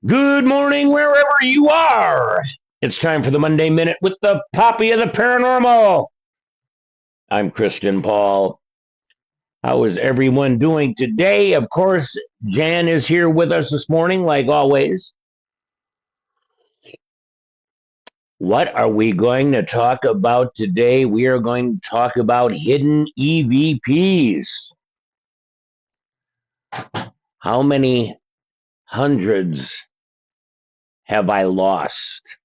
Good morning, wherever you are. It's time for the Monday Minute with the Poppy of the Paranormal. I'm Christian Paul. How is everyone doing today? Of course, Jan is here with us this morning, like always. What are we going to talk about today? We are going to talk about hidden EVPs. How many hundreds have I lost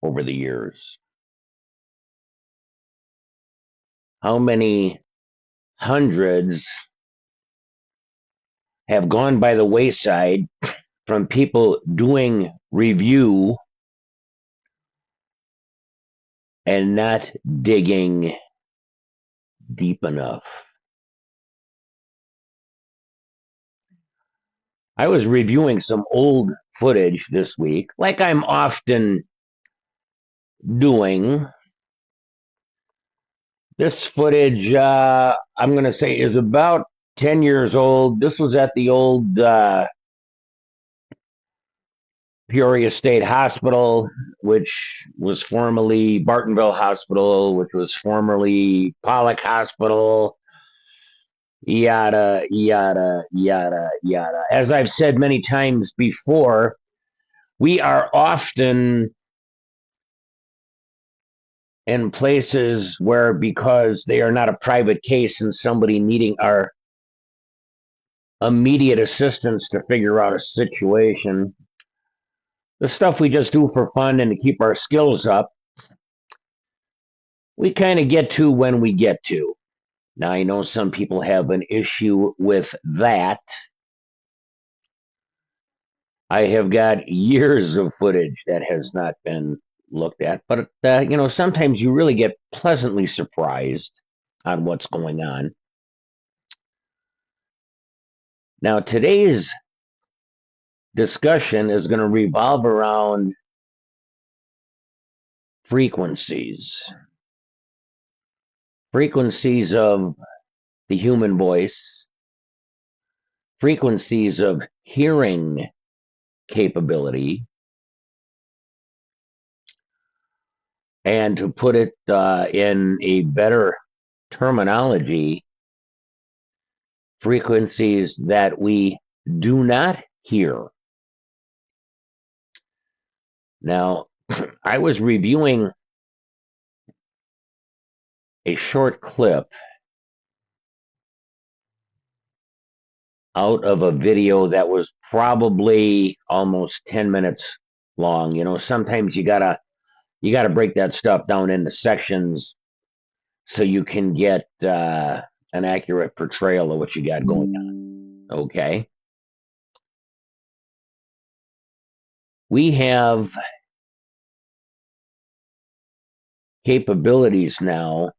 over the years? How many hundreds have gone by the wayside from people doing review and not digging deep enough? I was reviewing some old footage this week, like I'm often doing. This footage, I'm going to say, is about 10 years old. This was at the old Peoria State Hospital, which was formerly Bartonville Hospital, which was formerly Pollock Hospital, yada, yada, yada, yada. As I've said many times before, we are often in places where, because they are not a private case and somebody needing our immediate assistance to figure out a situation, the stuff we just do for fun and to keep our skills up, we kind of get to when we get to. Now, I know some people have an issue with that. I have got years of footage that has not been looked at, but sometimes you really get pleasantly surprised on what's going on. Now, today's discussion is going to revolve around frequencies. Frequencies of the human voice, frequencies of hearing capability, and to put it in a better terminology, frequencies that we do not hear. Now, I was reviewing a short clip out of a video that was probably almost 10 minutes long. Sometimes you gotta break that stuff down into sections so you can get an accurate portrayal of what you got going on. Okay. We have capabilities now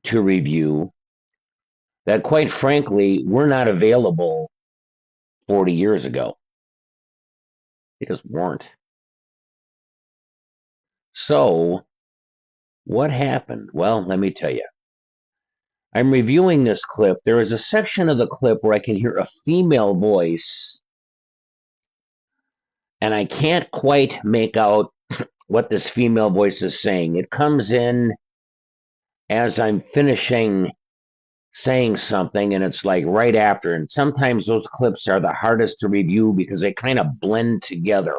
to review that, quite frankly, were not available 40 years ago. They just weren't. So, what happened? Well, let me tell you. I'm reviewing this clip. There is a section of the clip where I can hear a female voice, and I can't quite make out what this female voice is saying. It comes in as I'm finishing saying something, and it's like right after. And sometimes those clips are the hardest to review because they kind of blend together.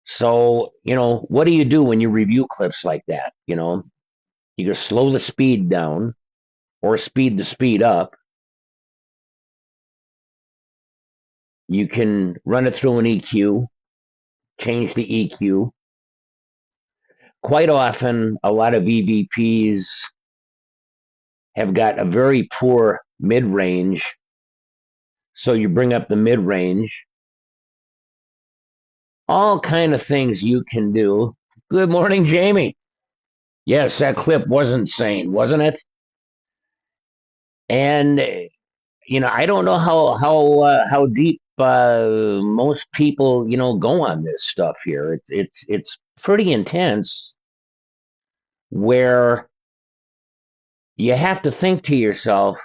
So, what do you do when you review clips like that? You just slow the speed down or speed the speed up. You can run it through an EQ, change the EQ. Quite often, a lot of EVPs have got a very poor mid-range, so you bring up the mid-range. All kind of things you can do. Good morning, Jamie. Yes, that clip wasn't sane, wasn't it? And I don't know how deep most people go on this stuff here. It's pretty intense. Where you have to think to yourself,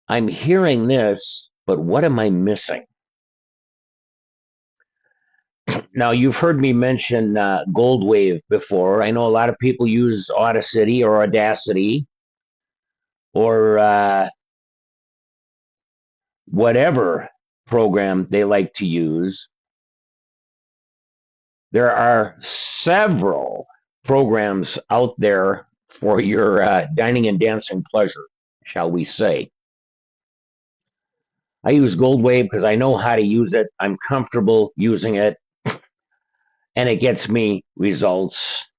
I'm hearing this, but what am I missing? Now, you've heard me mention Gold Wave before. I know a lot of people use Audacity or Audacity or whatever program they like to use. There are several programs out there for your dining and dancing pleasure, shall we say. I use Gold Wave because I know how to use it. I'm comfortable using it, and it gets me results.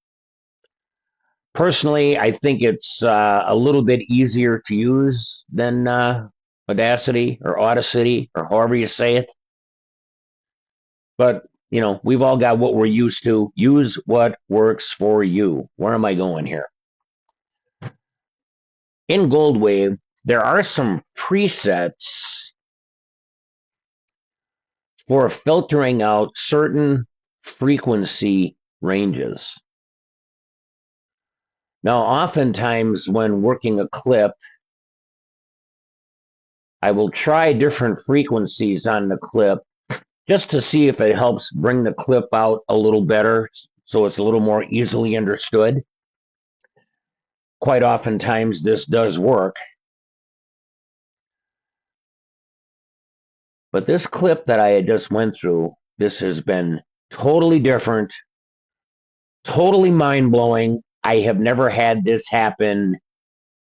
Personally, I think it's a little bit easier to use than Audacity or Audacity or however you say it. But, we've all got what we're used to. Use what works for you. Where am I going here? In Gold Wave, there are some presets for filtering out certain frequency ranges. Now, oftentimes when working a clip, I will try different frequencies on the clip just to see if it helps bring the clip out a little better so it's a little more easily understood. Quite oftentimes this does work. But this clip that I had just went through, this has been totally different, totally mind-blowing. I have never had this happen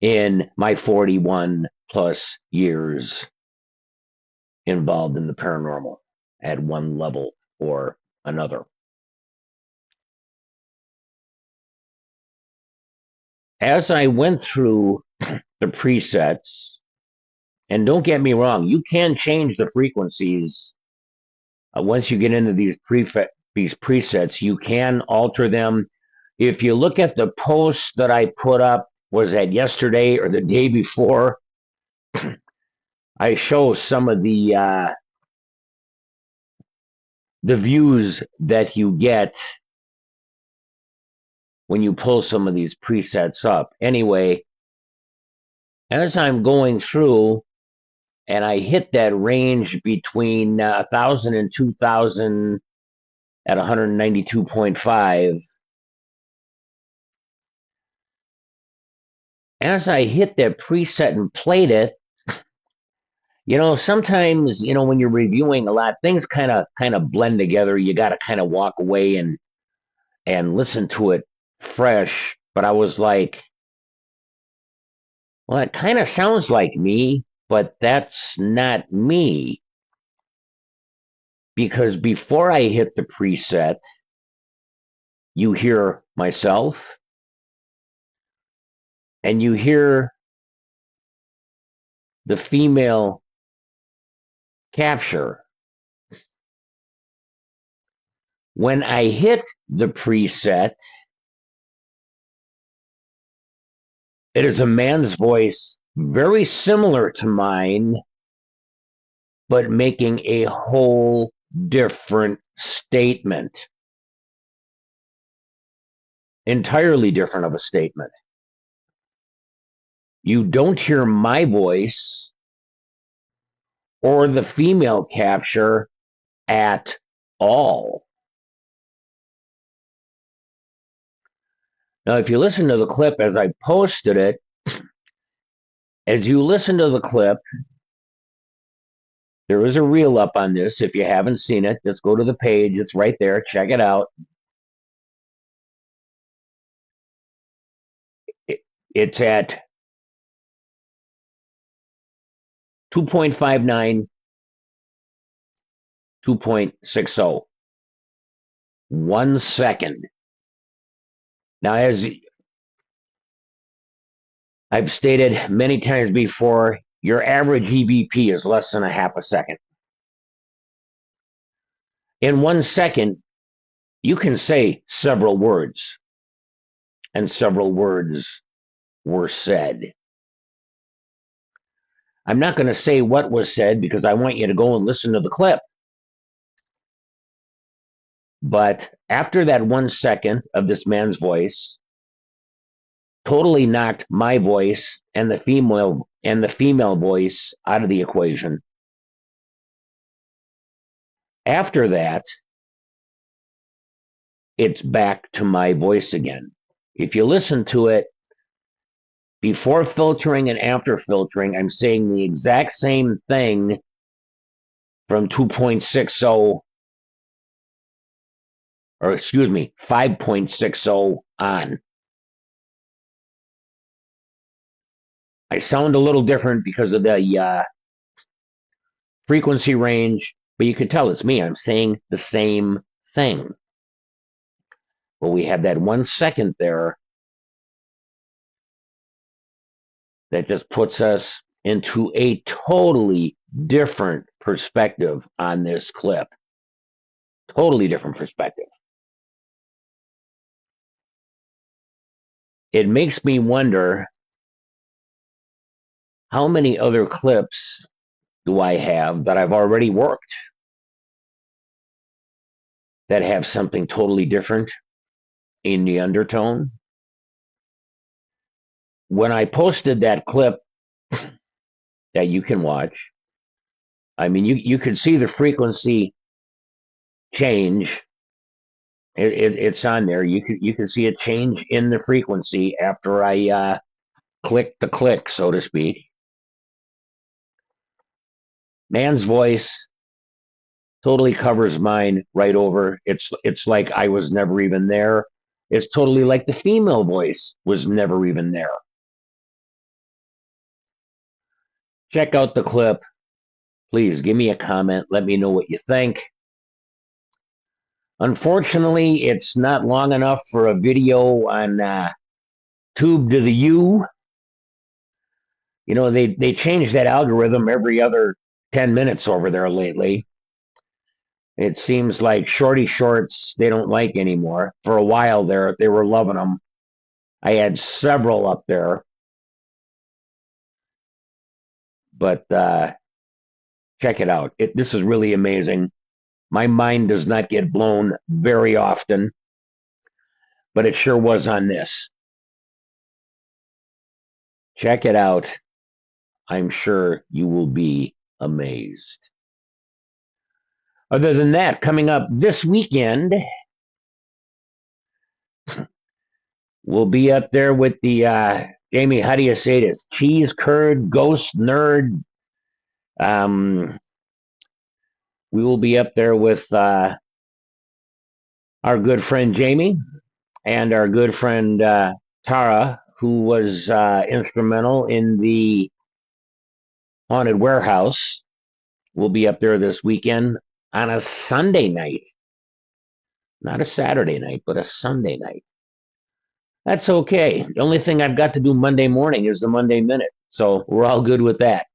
in my 41 plus years involved in the paranormal at one level or another. As I went through the presets, and don't get me wrong, you can change the frequencies once you get into these presets. You can alter them. If you look at the post that I put up, was that yesterday or the day before? I show some of the views that you get when you pull some of these presets up. Anyway, as I'm going through and I hit that range between 1,000 and 2,000 at 192.5, as I hit that preset and played it, sometimes, when you're reviewing a lot, things kind of blend together. You got to kind of walk away and listen to it fresh. But I was like, well, it kind of sounds like me, but that's not me. Because before I hit the preset, you hear myself and you hear the female capture. When I hit the preset, it is a man's voice very similar to mine, but making a whole different statement. Entirely different of a statement. You don't hear my voice or the female capture at all. Now, if you listen to the clip as I posted it, as you listen to the clip, there is a reel up on this. If you haven't seen it, just go to the page. It's right there. Check it out. It's at 2.59, 2.60. 1 second. Now, as I've stated many times before, your average EVP is less than a half a second. In 1 second, you can say several words, and several words were said. I'm not going to say what was said because I want you to go and listen to the clip. But after that 1 second of this man's voice, totally knocked my voice and the female voice out of the equation. After that, it's back to my voice again. If you listen to it before filtering and after filtering, I'm saying the exact same thing from 2.60, or excuse me, 5.60 on. I sound a little different because of the frequency range, but you can tell it's me. I'm saying the same thing. But we have that 1 second there that just puts us into a totally different perspective on this clip. Totally different perspective. It makes me wonder, how many other clips do I have that I've already worked that have something totally different in the undertone? When I posted that clip that you can watch, I mean, you could see the frequency change. It's on there. You can see a change in the frequency after I click the click, so to speak. Man's voice totally covers mine right over. It's like I was never even there. It's totally like the female voice was never even there. Check out the clip. Please give me a comment. Let me know what you think. Unfortunately, it's not long enough for a video on Tube to the U. You know, they change that algorithm every other 10 minutes over there lately. It seems like shorty shorts they don't like anymore. For a while there, they were loving them. I had several up there, but check it out. This is really amazing. My mind does not get blown very often, but it sure was on this. Check it out. I'm sure you will be amazed. Other than that, coming up this weekend, we'll be up there with the Jamie, how do you say this? Cheese curd, ghost nerd. We will be up there with our good friend Jamie and our good friend Tara, who was instrumental in the haunted warehouse. We'll be up there this weekend on a Sunday night. Not a Saturday night, but a Sunday night. That's okay. The only thing I've got to do Monday morning is the Monday Minute. So we're all good with that.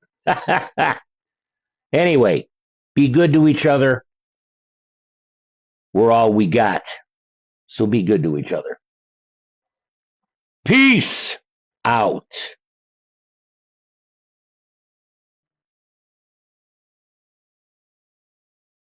Anyway, be good to each other. We're all we got. So be good to each other. Peace out.